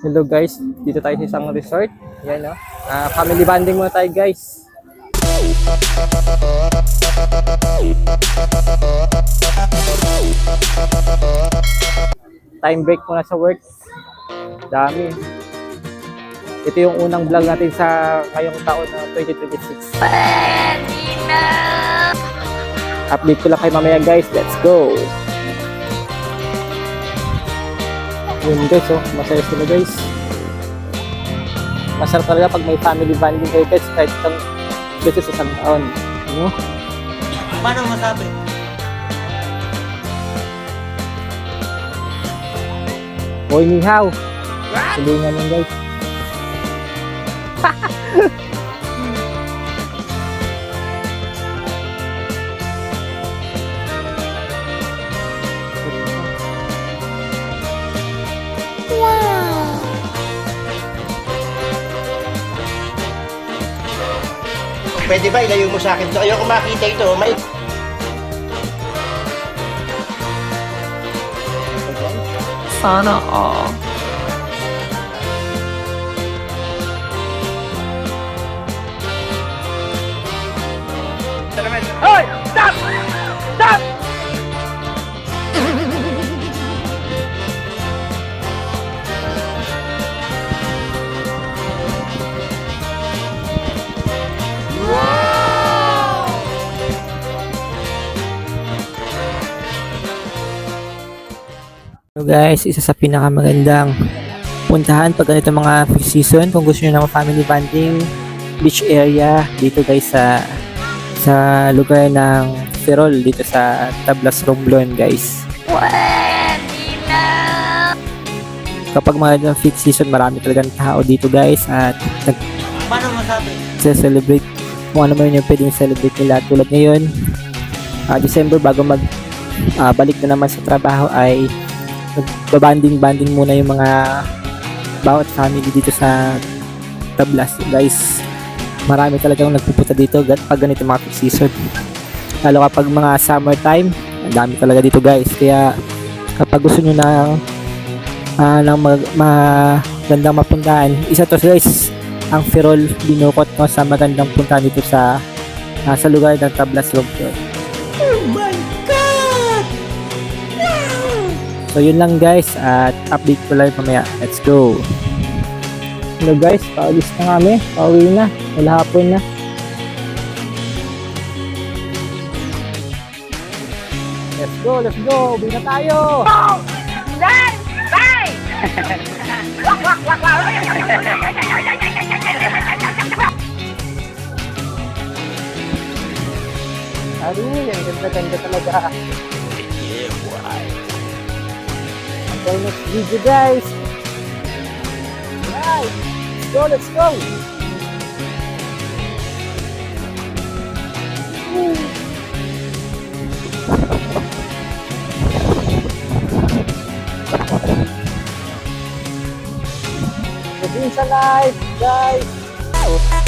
Hello guys, dito tayo sa isang resort. Yan no. Family bonding muna tayo guys. Time break muna sa work. Dami. Ito yung unang vlog natin sa ngayong taon na 2026. Update ko lang kayo mamaya guys. Let's go! Yun guys, oh, masaya sila guys. Masarap talaga pag may family bonding kayo guys, kahit isang beses sa isang taon. Ano? Paano masabi? Hoy, ni Hao. Tulungan mo guys. Pwede ba ilayo mo sa akin ito? Ayoko makita ito. May... Sana all. Hoy! Stop! Stop! So guys, isa sa pinakamagandang puntahan pag ganito mga fish season, kung gusto niyo ng family bonding beach area dito guys sa lugar ng Ferrol dito sa Tablas, Romblon guys. Kapag mga fish season, marami talagang tao dito guys at Paano masabi? nag-celebrate kung ano man yung pwedeng celebrate nila. Tulad ngayon, December, bago balik na naman sa trabaho ay banding muna yung mga bawat family dito sa Tablas guys. Marami talagang nagpupunta dito pag ganito mga peak season, lalo kapag mga summer time, ang dami talaga dito guys. Kaya kapag gusto nyo ng magandang mapuntahan, isa to guys ang Ferrol Binukot no, sa magandang puntahan dito sa lugar ng Tablas, Romblon. So yun lang guys, at update ko lang mamaya. Let's go! Hello guys, paulis na kami. Pauwi na, malahapon na. Let's go, let's go! Uwi na tayo! Ari, ang ganda-ganda talaga. Okay, next video guys. Alright, let's go, let's go. Sa live guys.